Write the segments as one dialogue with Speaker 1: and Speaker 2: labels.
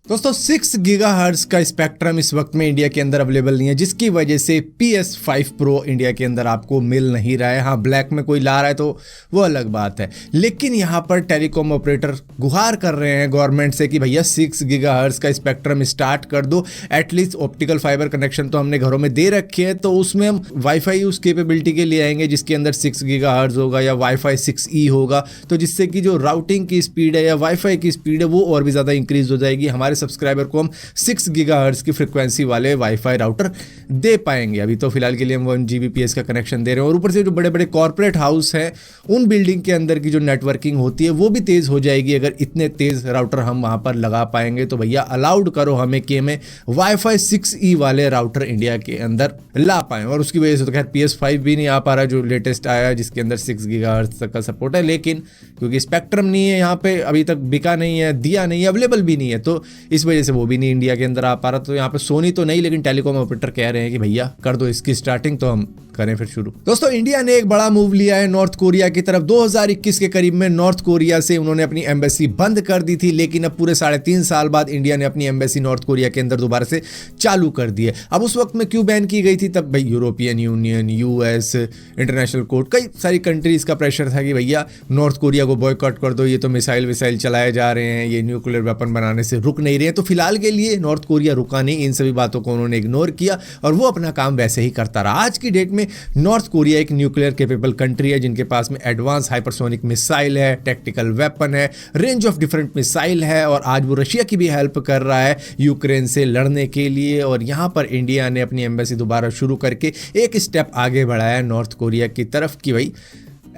Speaker 1: दोस्तों 6 गीगाहर्ट्ज का स्पेक्ट्रम इस वक्त में इंडिया के अंदर अवेलेबल नहीं है, जिसकी वजह से PS5 Pro इंडिया के अंदर आपको मिल नहीं रहा है। हाँ, ब्लैक में कोई ला रहा है तो वो अलग बात है, लेकिन यहाँ पर टेलीकॉम ऑपरेटर गुहार कर रहे हैं गवर्नमेंट से कि भैया 6 गीगाहर्ट्ज का स्पेक्ट्रम स्टार्ट कर दो। एटलीस्ट ऑप्टिकल फाइबर कनेक्शन तो हमने घरों में दे रखे हैं, तो उसमें हम वाईफाई उस केपेबिलिटी के लिए आएंगे जिसके अंदर 6 गीगाहर्ट्ज होगा या वाईफाई 6E होगा, तो जिससे कि जो राउटिंग की स्पीड है या वाईफाई की स्पीड है वो और भी ज़्यादा इंक्रीज हो जाएगी। हमारे सब्सक्राइबर को हम 6 गीगाहर्ट्ज की फ्रीक्वेंसी वाले वाईफाई राउटर दे पाएंगे। अभी तो फिलहाल के लिए हम 1 Gbps का कनेक्शन दे रहे हैं, और ऊपर से जो बड़े बड़े कॉर्पोरेट हाउस हैं उन बिल्डिंग के अंदर की जो नेटवर्किंग होती है वो भी तेज़ हो जाएगी अगर इतने तेज़ राउटर हम वहाँ पर लगा पाएंगे। तो भैया अलाउड करो हमें कि हमें वाईफाई 6E वाले राउटर इंडिया के अंदर ला पाएँ। और उसकी वजह से तो खैर PS5 भी नहीं आ पा रहा जो लेटेस्ट आया जिसके अंदर 6 गीगाहर्ट्ज तक का सपोर्ट है, लेकिन क्योंकि स्पेक्ट्रम नहीं है यहाँ पे, अभी तक बिका नहीं है, दिया नहीं है, अवेलेबल भी नहीं है, तो इस वजह से वो भी नहीं इंडिया के अंदर आ पा रहा। तो यहाँ पे सोनी तो नहीं, लेकिन टेलीकॉम ऑपरेटर कह रहे हैं कि भैया कर दो इसकी स्टार्टिंग, तो हम करें फिर शुरू। दोस्तों इंडिया ने एक बड़ा मूव लिया है नॉर्थ कोरिया की तरफ। 2021 के करीब में नॉर्थ कोरिया से उन्होंने अपनी एम्बेसी बंद कर दी थी, लेकिन अब पूरे 3.5 साल बाद इंडिया ने अपनी एम्बेसी नॉर्थ कोरिया के अंदर दोबारा से चालू कर दी है। अब उस वक्त में क्यों बैन की गई थी? तब भाई European union, US, international court, कई सारी कंट्रीज का प्रेशर था कि भैया नॉर्थ कोरिया को बॉयकॉट कर दो, ये तो मिसाइल विसाइल चलाए जा रहे हैं, ये न्यूक्लियर वेपन बनाने से रुक नहीं रहे हैं। तो फिलहाल के लिए नॉर्थ कोरिया रुका नहीं, इन सभी बातों को उन्होंने इग्नोर किया और वो अपना काम वैसे ही करता रहा। आज की डेट में नॉर्थ कोरिया एक न्यूक्लियर कैपेबल कंट्री है जिनके पास में एडवांस हाइपरसोनिक मिसाइल है, टैक्टिकल वेपन है, रेंज ऑफ डिफरेंट मिसाइल है, और आज वो रशिया की भी हेल्प कर रहा है यूक्रेन से लड़ने के लिए। और यहाँ पर इंडिया ने अपनी एम्बेसी दोबारा शुरू करके एक स्टेप आगे बढ़ाया नॉर्थ कोरिया की तरफ कि भाई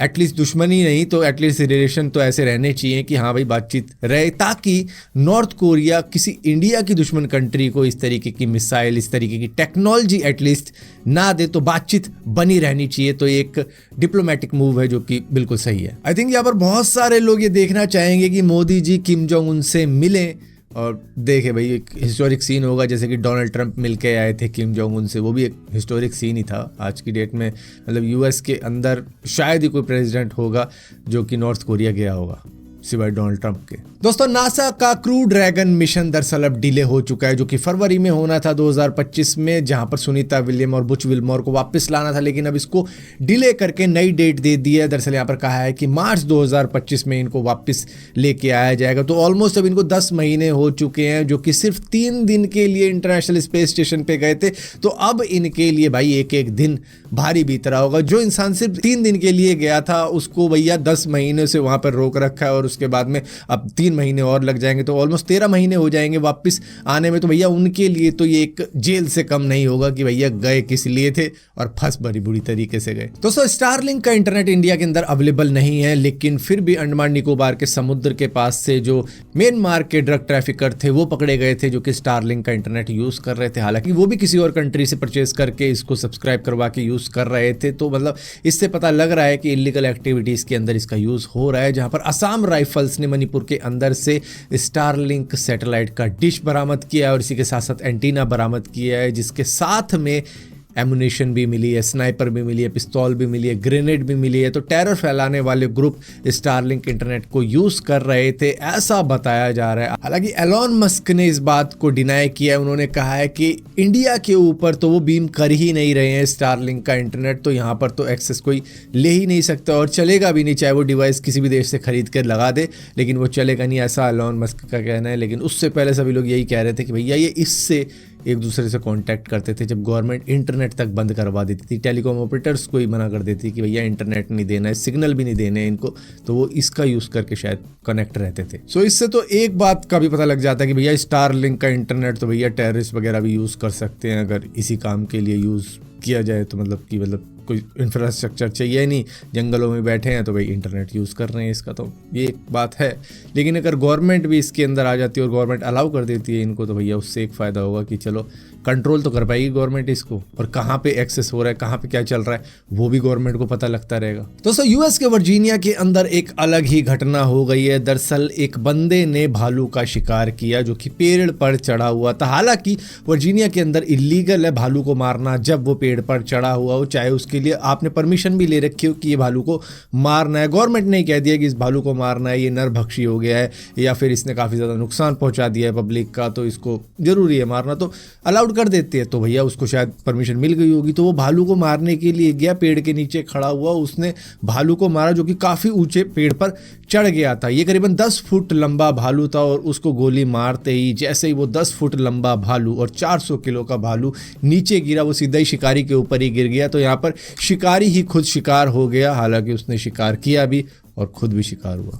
Speaker 1: एटलीस्ट दुश्मनी नहीं तो एटलीस्ट रिलेशन तो ऐसे रहने चाहिए कि हाँ भाई बातचीत रहे, ताकि नॉर्थ कोरिया किसी इंडिया की दुश्मन कंट्री को इस तरीके की मिसाइल, इस तरीके की टेक्नोलॉजी एटलीस्ट ना दे, तो बातचीत बनी रहनी चाहिए। तो एक डिप्लोमेटिक मूव है जो कि बिल्कुल सही है। आई थिंक यहाँ पर बहुत सारे लोग ये देखना चाहेंगे कि Modi ji Kim Jong Un से मिलें और देखे भाई एक हिस्टोरिक सीन होगा, जैसे कि डोनाल्ड ट्रंप मिलके आए थे किम जोंग उन से, वो भी एक हिस्टोरिक सीन ही था। आज की डेट में मतलब US के अंदर शायद ही कोई प्रेसिडेंट होगा जो कि नॉर्थ कोरिया गया होगा सिवाय डोनाल्ड ट्रंप के। दोस्तों नासा का क्रू ड्रैगन मिशन दरअसल अब डिले हो चुका है, जो कि फरवरी में होना था 2025 में, जहां पर सुनीता विलियम और बुच विल्मोर को वापस लाना था, लेकिन अब इसको डिले करके नई डेट दे दी है। दरअसल यहाँ पर कहा है कि मार्च 2025 में इनको वापस लेके आया जाएगा। तो ऑलमोस्ट अब इनको 10 महीने हो चुके हैं, जो कि सिर्फ 3 दिन के लिए इंटरनेशनल स्पेस स्टेशन पे गए थे। तो अब इनके लिए भाई एक एक दिन भारी बीत रहा होगा। जो इंसान सिर्फ 3 दिन के लिए गया था उसको भैया 10 महीने से वहां पर रोक रखा है, और उसके बाद में अब 3 महीने और लग जाएंगे, तो ऑलमोस्ट 13 महीने हो जाएंगे वापस आने में। तो भैया उनके लिए तो ये एक जेल से कम नहीं होगा कि भैया गए किस लिए थे और फंस बड़ी बुरी तरीके से गए। दोस्तों स्टारलिंक का इंटरनेट इंडिया के अंदर अवेलेबल नहीं है, लेकिन फिर भी अंडमान निकोबार के समुद्र के पास से जो म्यांमार के ड्रग ट्रैफिकर थे वो पकड़े गए थे, जो कि स्टारलिंक का इंटरनेट यूज कर रहे थे। हालांकि वो भी किसी और कंट्री से परचेज करके इसको सब्सक्राइब करवा के यूज कर रहे थे। तो मतलब इससे पता लग रहा है कि इलीगल एक्टिविटीज के अंदर इसका यूज हो रहा है। जहां पर असम राइफल्स ने मणिपुर के अंदर से स्टारलिंक सैटेलाइट का डिश बरामद किया है, और इसी के साथ साथ एंटीना बरामद किया है, जिसके साथ में एमुनेशन भी मिली है, स्नाइपर भी मिली है, पिस्तौल भी मिली है, ग्रेनेड भी मिली है। तो टेरर फैलाने वाले ग्रुप स्टारलिंक इंटरनेट को यूज कर रहे थे, ऐसा बताया जा रहा है। हालांकि एलॉन मस्क ने इस बात को डिनाई किया है। उन्होंने कहा है कि इंडिया के ऊपर तो वो बीम कर ही नहीं रहे हैं स्टारलिंक का इंटरनेट, तो यहाँ पर तो एक्सेस कोई ले ही नहीं सकता और चलेगा भी नहीं, चाहे वो डिवाइस किसी भी देश से खरीद कर लगा दे, लेकिन वो चलेगा नहीं, ऐसा एलॉन मस्क का कहना है। लेकिन उससे पहले सभी लोग यही कह रहे थे कि भैया ये इससे एक दूसरे से कांटेक्ट करते थे जब गवर्नमेंट इंटरनेट तक बंद करवा देती थी, टेलीकॉम ऑपरेटर्स को ही मना कर देती कि भैया इंटरनेट नहीं देना है, सिग्नल भी नहीं देने इनको, तो वो इसका यूज़ करके शायद कनेक्ट रहते थे। सो इससे तो एक बात का भी पता लग जाता है कि भैया स्टारलिंक का इंटरनेट तो भैया टेररिस्ट वगैरह भी यूज़ कर सकते हैं अगर इसी काम के लिए यूज़ किया जाए। तो मतलब कोई इंफ्रास्ट्रक्चर चाहिए नहीं, जंगलों में बैठे हैं तो भाई इंटरनेट यूज़ कर रहे हैं इसका, तो ये एक बात है। लेकिन अगर गवर्नमेंट भी इसके अंदर आ जाती है और गवर्नमेंट अलाउ कर देती है इनको, तो भैया उससे एक फ़ायदा होगा कि चलो कंट्रोल तो कर पाएगी गवर्नमेंट इसको, और कहाँ पे एक्सेस हो रहा है, कहाँ पे क्या चल रहा है, वो भी गवर्नमेंट को पता लगता रहेगा। दोस्तों US के वर्जीनिया के अंदर एक अलग ही घटना हो गई है। दरअसल एक बंदे ने भालू का शिकार किया जो कि पेड़ पर चढ़ा हुआ था। हालांकि वर्जीनिया के अंदर इलीगल है भालू को मारना जब वो पेड़ पर चढ़ा हुआ हो, चाहे उसके के लिए आपने परमिशन भी ले रखी हो कि ये भालू को मारना है, गवर्नमेंट ने कह दिया कि इस भालू को मारना है, ये नरभक्षी हो गया है या फिर इसने काफ़ी ज़्यादा नुकसान पहुंचा दिया है पब्लिक का, तो इसको ज़रूरी है मारना, तो अलाउड कर देते हैं। तो भैया उसको शायद परमिशन मिल गई होगी, तो वो भालू को मारने के लिए गया, पेड़ के नीचे खड़ा हुआ, उसने भालू को मारा जो कि काफ़ी ऊंचे पेड़ पर चढ़ गया था। ये करीबन 10 फुट लंबा भालू था और उसको गोली मारते ही जैसे ही वो 10 फुट लंबा भालू और 400 किलो का भालू नीचे गिरा, वो सीधा ही शिकारी के ऊपर ही गिर गया। तो यहाँ पर शिकारी ही खुद शिकार हो गया, हालांकि उसने शिकार किया भी और खुद भी शिकार हुआ।